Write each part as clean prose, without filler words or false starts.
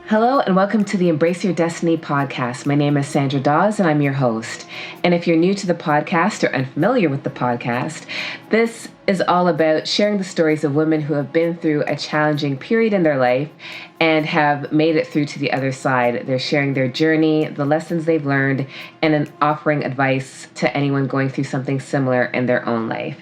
Hello and welcome to the Embrace Your Destiny podcast. My name is Sandra Dawes and I'm your host. And if you're new to the podcast or unfamiliar with the podcast, this is all about sharing the stories of women who have been through a challenging period in their life and have made it through to the other side. They're sharing their journey, the lessons they've learned, and then offering advice to anyone going through something similar in their own life.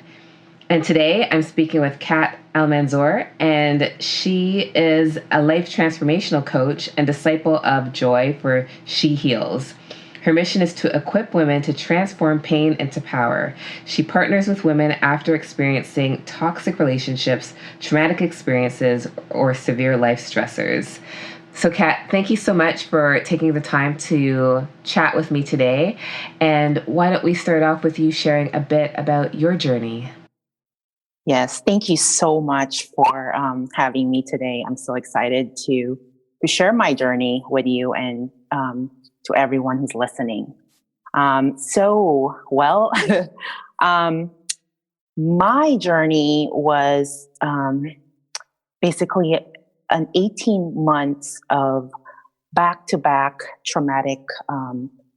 And today I'm speaking with Kat Almanzor, and she is a life transformational coach and disciple of joy for She Heals. Her mission is to equip women to transform pain into power. She partners with women after experiencing toxic relationships, traumatic experiences, or severe life stressors. So, Kat, thank you so much for taking the time to chat with me today. And why don't we start off with you sharing a bit about your journey? Yes, thank you so much for having me today. I'm so excited to share my journey with you and to everyone who's listening. My journey was basically an 18 months of back-to-back traumatic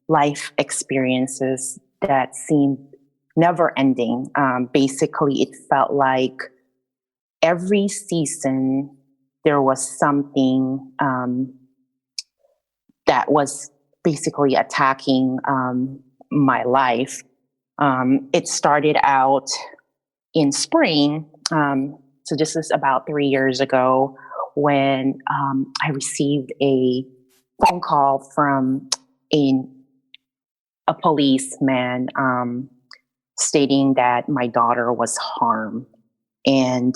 life experiences that seemed never ending. Basically, it felt like every season there was something that was basically attacking my life. It started out in spring. So this is about 3 years ago when I received a phone call from a policeman stating that my daughter was harmed. And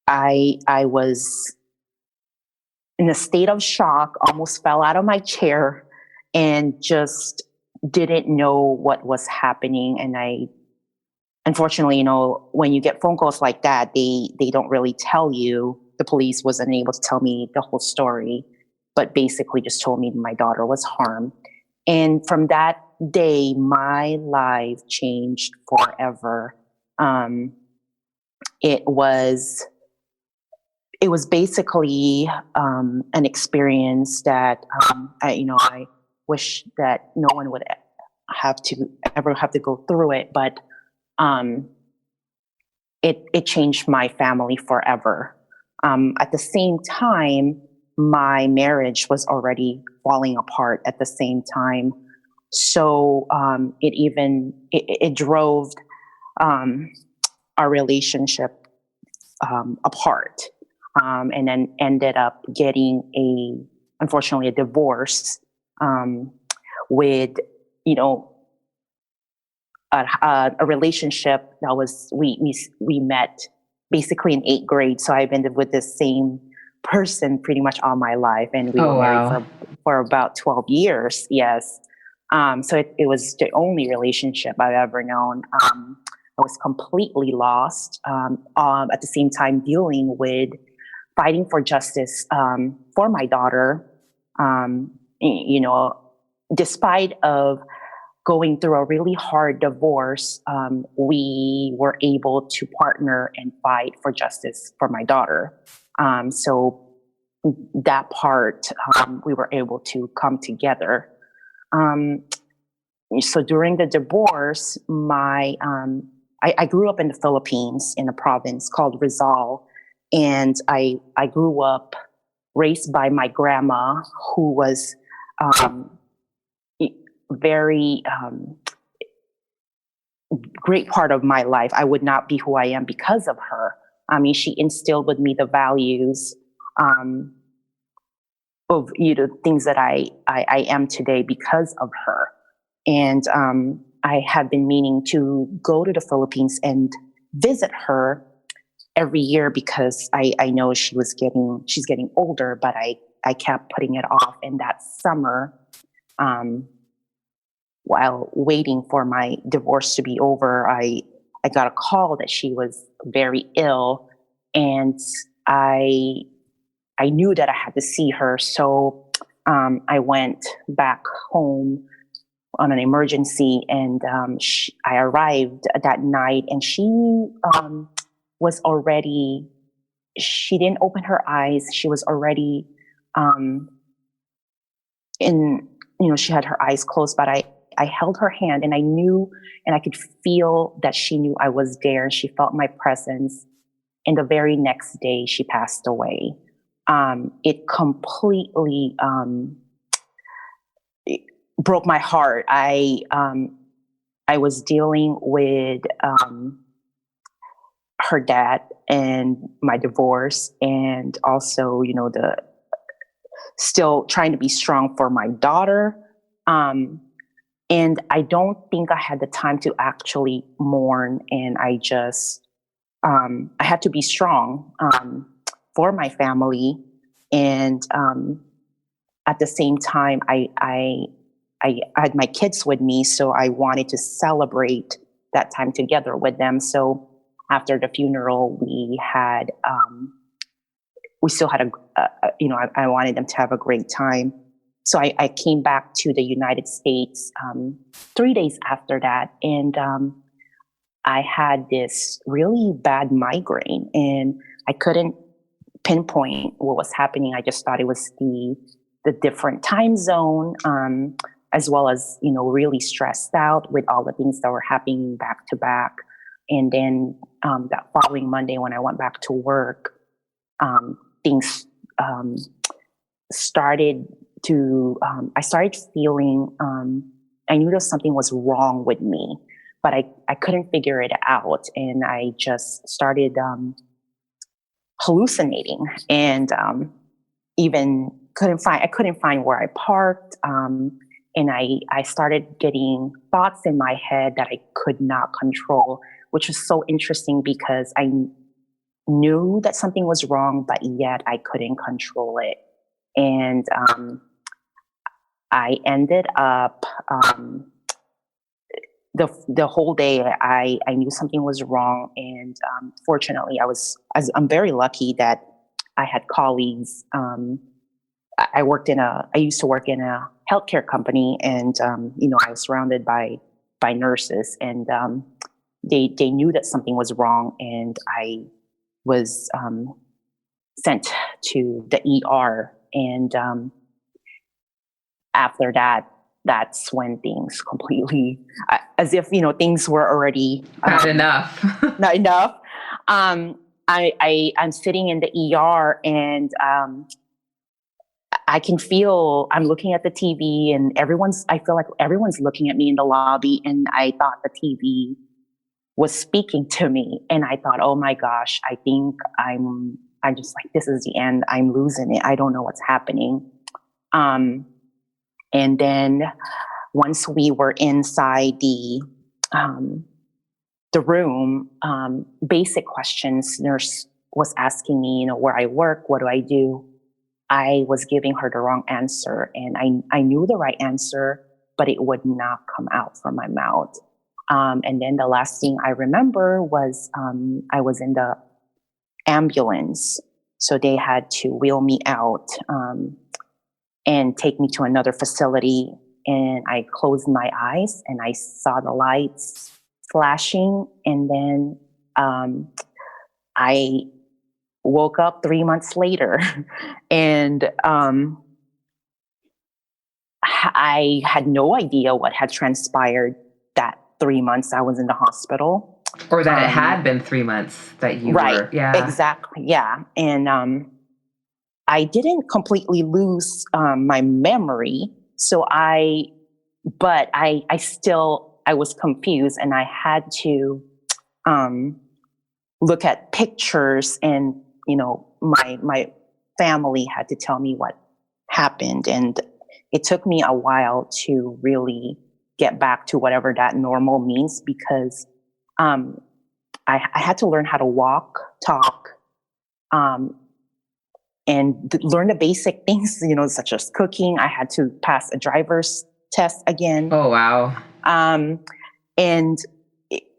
I was in a state of shock, almost fell out of my chair and just didn't know what was happening. And unfortunately, when you get phone calls like that, they don't really tell you. The police wasn't able to tell me the whole story, but basically just told me my daughter was harmed. And from that day, my life changed forever. It was basically an experience that I wish that no one would ever have to go through it, but it changed my family forever. At the same time, my marriage was already falling apart at the same time. So it drove our relationship apart, and then ended up getting unfortunately a divorce with a relationship that was we met basically in 8th grade. So I've been with the same person pretty much all my life, and we were married for about 12 years. Yes. So it was the only relationship I've ever known. I was completely lost. At the same time, dealing with fighting for justice for my daughter. Despite of going through a really hard divorce, we were able to partner and fight for justice for my daughter. So that part, we were able to come together. So during the divorce, I grew up in the Philippines in a province called Rizal, and I grew up raised by my grandma, who was very great part of my life. I would not be who I am because of her. I mean, she instilled with me the values of things that I am today because of her. And I have been meaning to go to the Philippines and visit her every year because I know she's getting older, but I kept putting it off. And that summer, while waiting for my divorce to be over, I got a call that she was very ill, and I knew that I had to see her. So I went back home on an emergency, and I arrived that night, and she was already, she didn't open her eyes. She was already and she had her eyes closed, but I held her hand, and I knew, and I could feel that she knew I was there, and she felt my presence. And the very next day, she passed away. It completely it broke my heart. I was dealing with her dad and my divorce, and also, the still trying to be strong for my daughter. And I don't think I had the time to actually mourn. And I just, I had to be strong for my family. And at the same time, I had my kids with me, so I wanted to celebrate that time together with them. So after the funeral, we still had I wanted them to have a great time. So I came back to the United States 3 days after that, and I had this really bad migraine, and I couldn't pinpoint what was happening. I just thought it was the different time zone, as well as, really stressed out with all the things that were happening back to back. And then that following Monday, when I went back to work, things started to, I started feeling, I knew that something was wrong with me, but I couldn't figure it out. And I just started hallucinating, and even I couldn't find where I parked. And I started getting thoughts in my head that I could not control, which was so interesting because I knew that something was wrong, but yet I couldn't control it. And I ended up, the whole day I knew something was wrong. And fortunately, I'm very lucky that I had colleagues. I used to work in a healthcare company, and I was surrounded by nurses, and they knew that something was wrong, and I was sent to the ER. And after that, that's when things completely, as if things were already not enough. not enough. I'm sitting in the ER, and I can feel, I'm looking at the TV, and I feel like everyone's looking at me in the lobby, and I thought the TV was speaking to me. And I thought, oh my gosh, I think I'm just like, this is the end. I'm losing it. I don't know what's happening. And then once we were inside the room, basic questions, nurse was asking me, where I work, what do I do? I was giving her the wrong answer, and I knew the right answer, but it would not come out from my mouth. And then the last thing I remember was I was in the ambulance, so they had to wheel me out and take me to another facility. And I closed my eyes, and I saw the lights flashing, and then I woke up 3 months later, and I had no idea what had transpired that 3 months I was in the hospital. Or that it had been 3 months that you were. Yeah. Exactly. Yeah. And I didn't completely lose my memory. So I was confused, and I had to look at pictures, and my family had to tell me what happened, and it took me a while to really get back to whatever that normal means, because I had to learn how to walk, talk, and learn the basic things, such as cooking. I had to pass a driver's test again. Oh, wow. And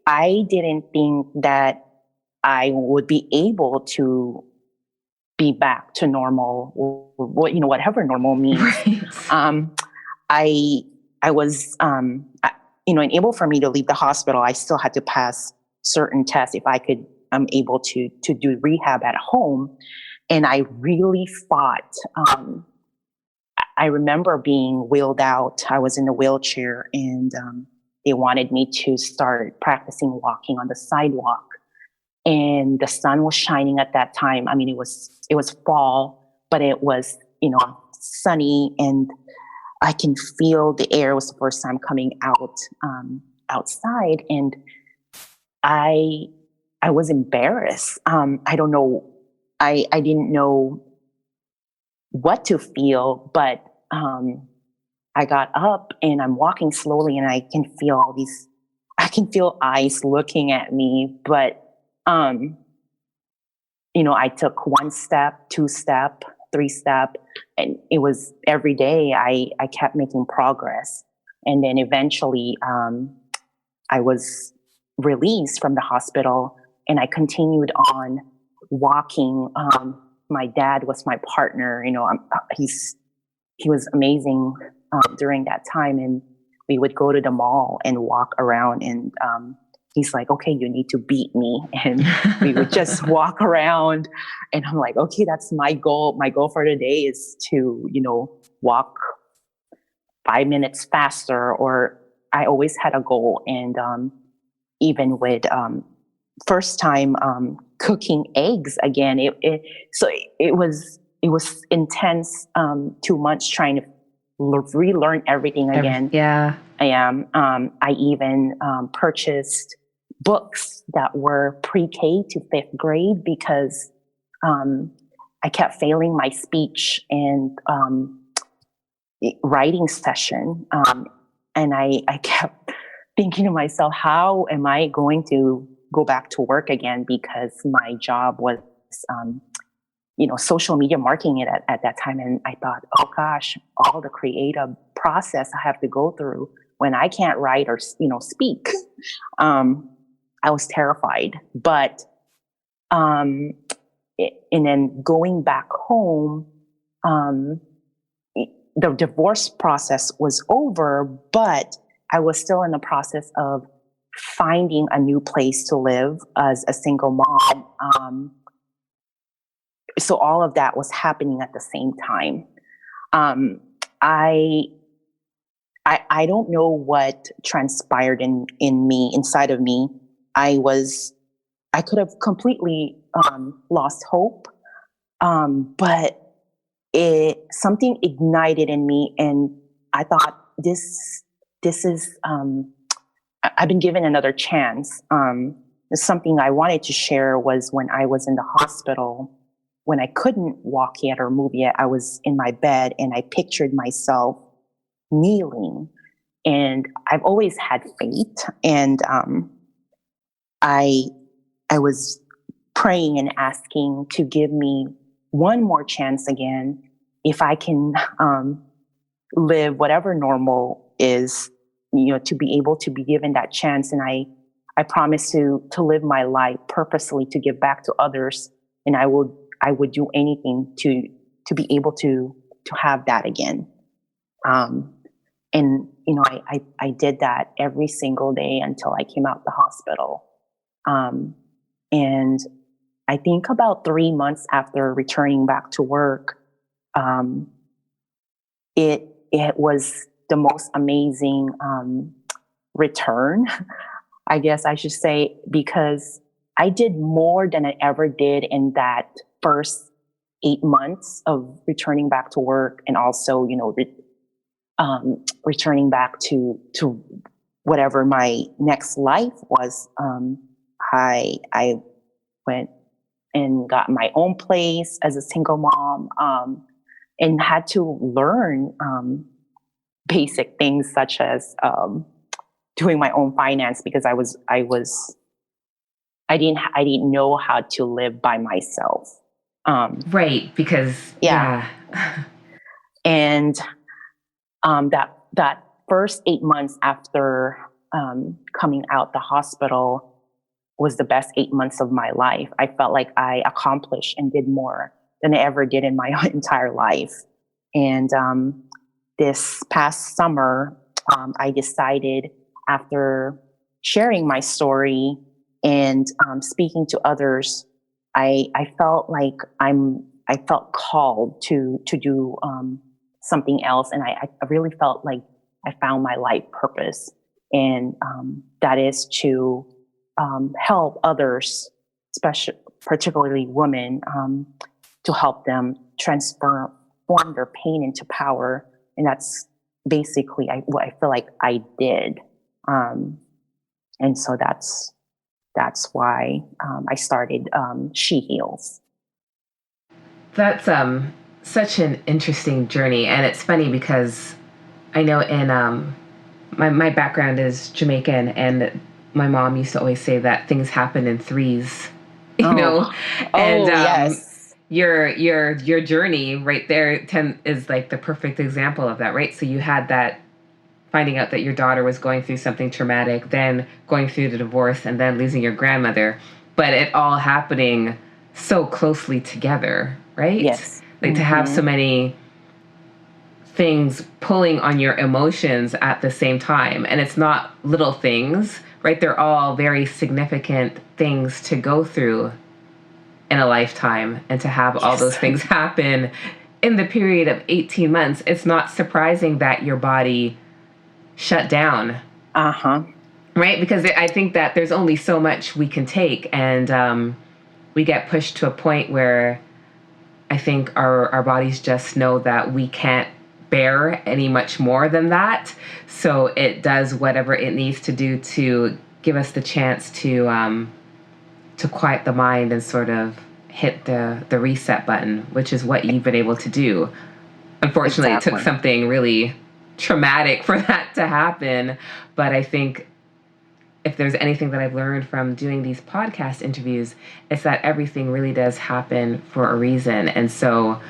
I didn't think that I would be able to be back to normal, whatever normal means. Right. I was, able for me to leave the hospital. I still had to pass certain tests if I could, able to do rehab at home. And I really fought I remember being wheeled out. I was in a wheelchair, and they wanted me to start practicing walking on the sidewalk. And the sun was shining at that time. I mean, it was fall, but it was, sunny, and I can feel the air. It was the first time coming out outside, and I was embarrassed. I don't know. I didn't know what to feel, but I got up and I'm walking slowly, and I can feel eyes looking at me. But I took 1 step, 2 step, 3 step, and it was every day. I kept making progress, and then eventually I was released from the hospital, and I continued on walking. My dad was my partner. He was amazing during that time, and we would go to the mall and walk around, and he's like, okay, you need to beat me. And we would just walk around, and I'm like, okay, that's my goal. My goal for the day is to, walk 5 minutes faster, or I always had a goal. And even with first time cooking eggs again, it was intense. 2 months trying to relearn everything again. I even purchased books that were pre-K to 5th grade because I kept failing my speech and writing session. And I kept thinking to myself, how am I going to go back to work again? Because my job was, social media marketing at that time. And I thought, oh gosh, all the creative process I have to go through when I can't write or, speak. I was terrified. But, and then going back home, the divorce process was over, but I was still in the process of finding a new place to live as a single mom. So all of that was happening at the same time. I don't know what transpired inside of me. I could have completely lost hope, but something ignited in me, and I thought this is I've been given another chance. Something I wanted to share was when I was in the hospital, when I couldn't walk yet or move yet. I was in my bed, and I pictured myself kneeling, and I've always had faith, and I was praying and asking to give me one more chance again, if I can live whatever normal is, to be able to be given that chance. And I promised to live my life purposely, to give back to others, and I would do anything to be able to have that again. And I did that every single day until I came out the hospital. And I think about 3 months after returning back to work, it was the most amazing return, I guess I should say, because I did more than I ever did in that first 8 months of returning back to work, and also, returning back to whatever my next life was. I went and got my own place as a single mom, and had to learn basic things such as doing my own finance, because I didn't know how to live by myself. Right, because yeah. And that first 8 months after coming out the hospital was the best 8 months of my life. I felt like I accomplished and did more than I ever did in my entire life. And this past summer, I decided, after sharing my story and speaking to others, I felt like I felt called to do something else. And I really felt like I found my life purpose. And that is to help others, particularly women, to help them transform their pain into power. And that's basically what I feel like I did. And so that's why I started She Heals. That's such an interesting journey, and it's funny because I know in my background is Jamaican, and my mom used to always say that things happen in threes, you know, and yes. your journey right there is like the perfect example of that, right? So you had that finding out that your daughter was going through something traumatic, then going through the divorce, and then losing your grandmother, but it all happening so closely together, right? Yes. Like to have so many things pulling on your emotions at the same time. And it's not little things, right? They're all very significant things to go through in a lifetime. And to have all those things happen in the period of 18 months, it's not surprising that your body shut down. Right? Because I think that there's only so much we can take. And we get pushed to a point where I think our bodies just know that we can't bear any much more than that. So it does whatever it needs to do to give us the chance to quiet the mind and sort of hit the reset button, which is what you've been able to do. Unfortunately, It took something really traumatic for that to happen. But I think if there's anything that I've learned from doing these podcast interviews, it's that everything really does happen for a reason. And so,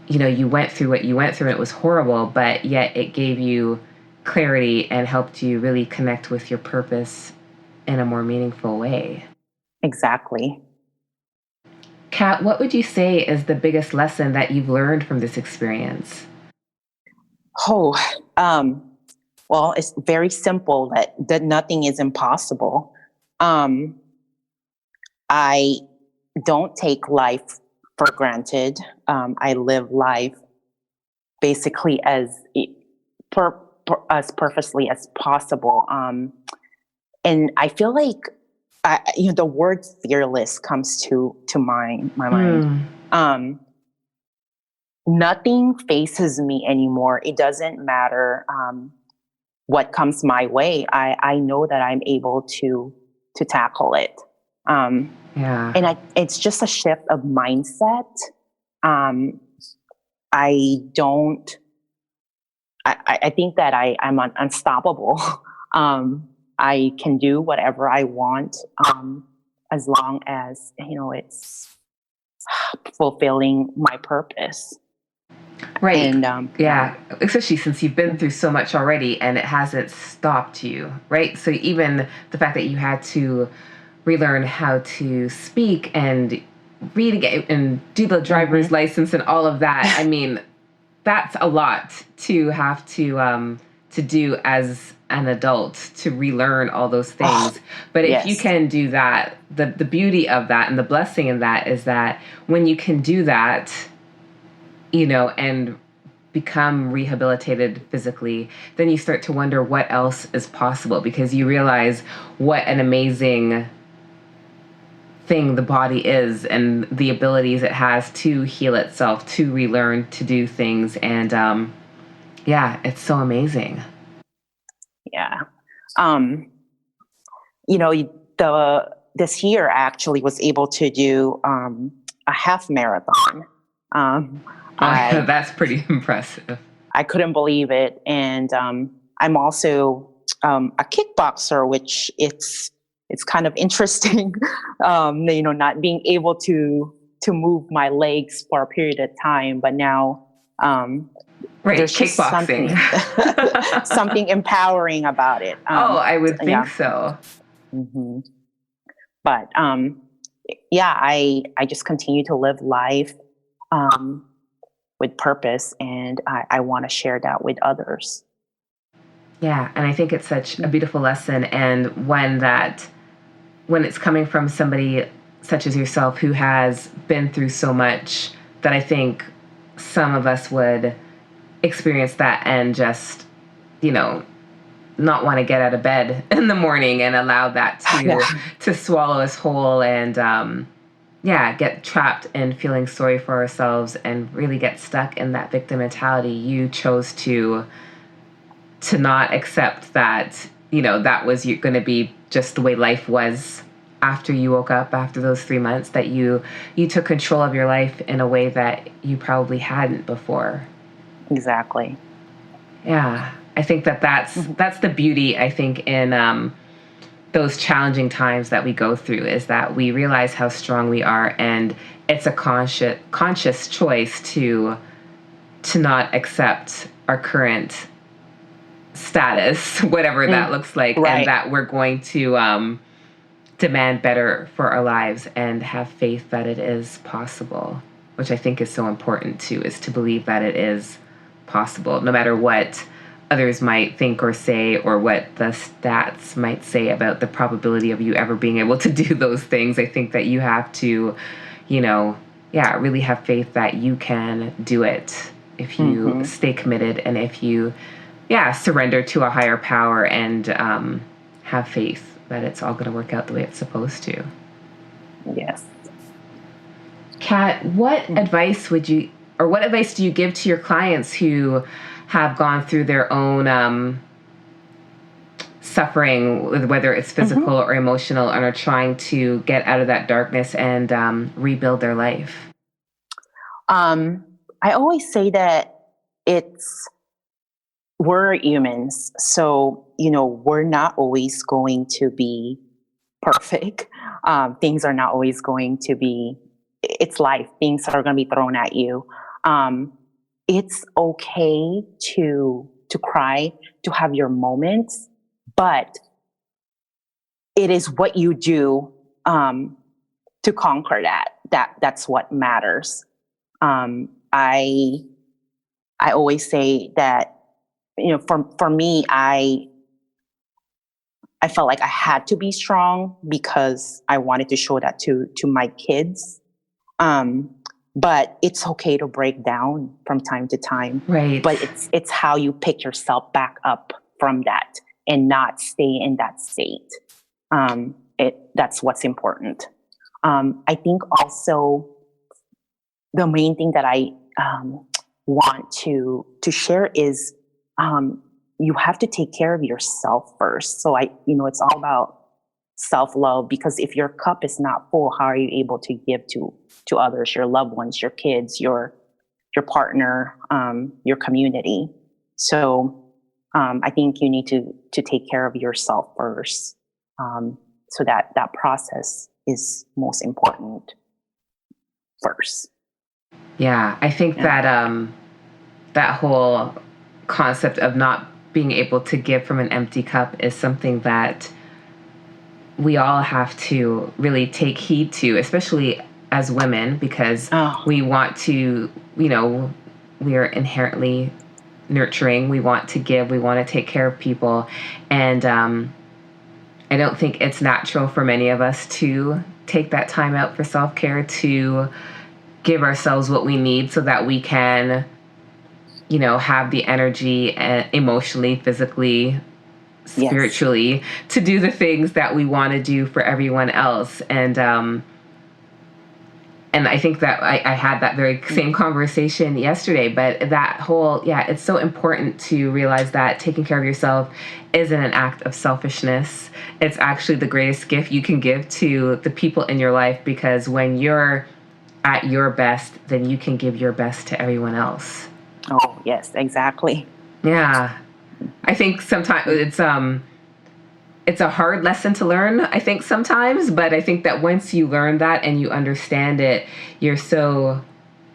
you know, you went through what you went through and it was horrible, but yet it gave you clarity and helped you really connect with your purpose in a more meaningful way. Exactly. Kat, what would you say is the biggest lesson that you've learned from this experience? Well, it's very simple that nothing is impossible. I don't take life for granted. I live life basically as purposely as possible. And I feel like the word fearless comes to my mind. Nothing faces me anymore. It doesn't matter what comes my way. I know that I'm able to tackle it. And it's just a shift of mindset. I think that I'm unstoppable. I can do whatever I want, as long as, it's fulfilling my purpose. Right. And especially since you've been through so much already and it hasn't stopped you, right? So even the fact that you had to relearn how to speak and read again and do the driver's license and all of that, I mean, that's a lot to have to do as an adult, to relearn all those things. But if you can do that, the beauty of that and the blessing in that is that when you can do that, and become rehabilitated physically, then you start to wonder what else is possible, because you realize what an amazing thing the body is and the abilities it has to heal itself, to relearn, to do things. And it's so amazing. Yeah. This year I actually was able to do a half marathon. That's pretty impressive. I couldn't believe it. And I'm also a kickboxer, which it's kind of interesting, not being able to move my legs for a period of time. But now there's just something empowering about it. I would think so. Mm-hmm. But I just continue to live life with purpose, and I want to share that with others. Yeah, and I think it's such a beautiful lesson, and when it's coming from somebody such as yourself who has been through so much, that I think some of us would experience that and just, not want to get out of bed in the morning and allow that to swallow us whole and, get trapped in feeling sorry for ourselves and really get stuck in that victim mentality. You chose to not accept that, that was going to be just the way life was after you woke up after those 3 months, that you took control of your life in a way that you probably hadn't before. Exactly. Yeah. I think that's the beauty, I think, in those challenging times that we go through, is that we realize how strong we are, and it's a conscious choice to not accept our current status, whatever that looks like, right. And that we're going to demand better for our lives and have faith that it is possible, which I think is so important too, is to believe that it is possible, no matter what others might think or say, or what the stats might say about the probability of you ever being able to do those things. I think that you have to, really have faith that you can do it if you stay committed, and if you, surrender to a higher power and have faith that it's all going to work out the way it's supposed to. Yes. Kat, what advice do you give to your clients who have gone through their own suffering, whether it's physical or emotional, and are trying to get out of that darkness and rebuild their life? I always say that we're humans, so we're not always going to be perfect. Things are not always going to be. It's life. Things are going to be thrown at you. It's okay to cry, to have your moments, but it is what you do to conquer that's what matters. I always say that, for me, I felt like I had to be strong because I wanted to show that to my kids. But it's okay to break down from time to time. Right. But it's how you pick yourself back up from that and not stay in that state. That's what's important. I think also the main thing that I want to share is you have to take care of yourself first. So it's all about self-love, because if your cup is not full, how are you able to give to others, your loved ones, your kids, your partner, your community? So I think you need to take care of yourself first, so that process is most important first. Yeah, I think that that whole concept of not being able to give from an empty cup is something that we all have to really take heed to, especially as women, because we want to, we are inherently nurturing. We want to give. We want to take care of people. And I don't think it's natural for many of us to take that time out for self-care, to give ourselves what we need so that we can, have the energy emotionally, physically, spiritually, to do the things that we want to do for everyone else. And I think that I had that very same conversation yesterday, but that whole, it's so important to realize that taking care of yourself isn't an act of selfishness. It's actually the greatest gift you can give to the people in your life, because when you're at your best, then you can give your best to everyone else. Oh, yes, exactly. Yeah. I think sometimes it's a hard lesson to learn, I think sometimes, but I think that once you learn that and you understand it, you're so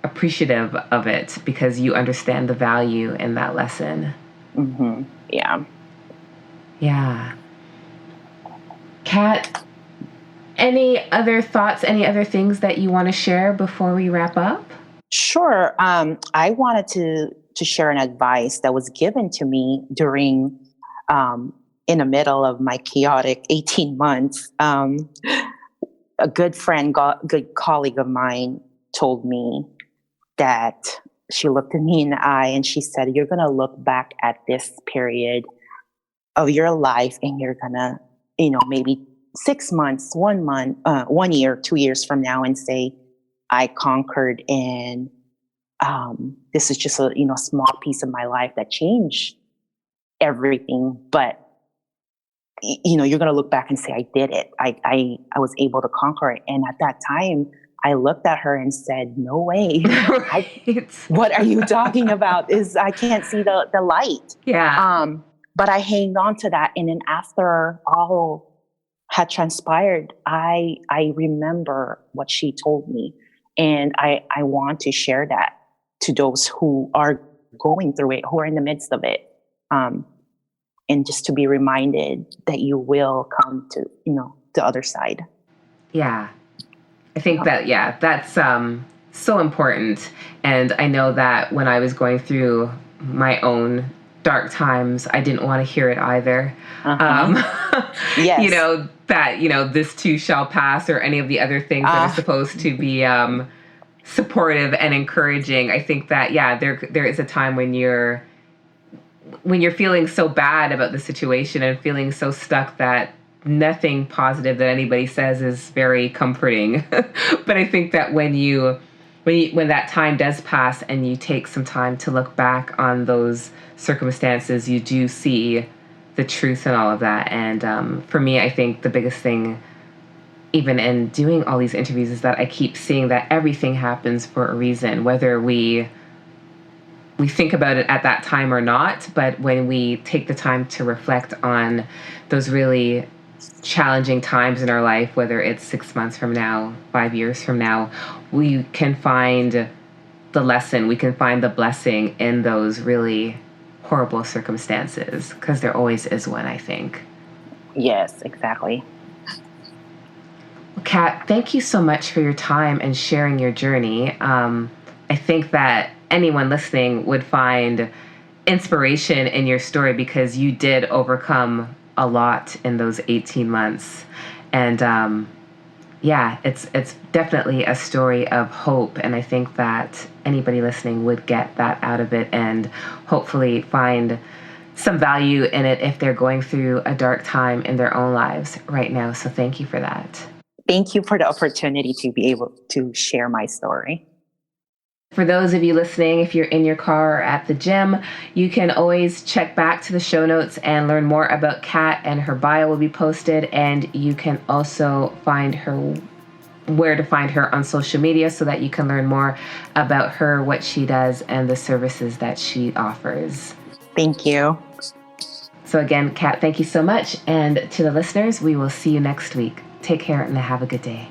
appreciative of it because you understand the value in that lesson. Mm-hmm. Yeah. Yeah. Kat, any other thoughts, any other things that you want to share before we wrap up? Sure. I wanted to share an advice that was given to me during, in the middle of my chaotic 18 months. A good friend, good colleague of mine told me that she looked at me in the eye and she said, "You're going to look back at this period of your life and you're going to, maybe 6 months, 1 month, 1 year, 2 years from now and say, I conquered, and this is just a, small piece of my life that changed everything. But, you're going to look back and say, I did it. I was able to conquer it." And at that time, I looked at her and said, "No way. Right. What are you talking about? I can't see the light." Yeah. But I hanged on to that. And then after all had transpired, I remember what she told me. And I want to share that to those who are going through it, who are in the midst of it. And just to be reminded that you will come to, the other side. Yeah. I think that's so important. And I know that when I was going through my own dark times, I didn't want to hear it either. Yes. That, this too shall pass, or any of the other things that are supposed to be supportive and encouraging. I think that, there is a time when you're feeling so bad about the situation and feeling so stuck that nothing positive that anybody says is very comforting. But I think that when that time does pass and you take some time to look back on those circumstances, you do see the truth in all of that. And for me, I think the biggest thing, even in doing all these interviews, is that I keep seeing that everything happens for a reason, whether we think about it at that time or not. But when we take the time to reflect on those really challenging times in our life, whether it's 6 months from now, 5 years from now, we can find the lesson, we can find the blessing in those really horrible circumstances, because there always is one, I think. Yes, exactly. Kat, thank you so much for your time and sharing your journey. I think that anyone listening would find inspiration in your story, because you did overcome a lot in those 18 months. And it's definitely a story of hope. And I think that anybody listening would get that out of it and hopefully find some value in it if they're going through a dark time in their own lives right now. So thank you for that. Thank you for the opportunity to be able to share my story. For those of you listening, if you're in your car or at the gym, you can always check back to the show notes and learn more about Kat, and her bio will be posted. And you can also find her, where to find her on social media, so that you can learn more about her, what she does, and the services that she offers. Thank you. So again, Kat, thank you so much. And to the listeners, we will see you next week. Take care and have a good day.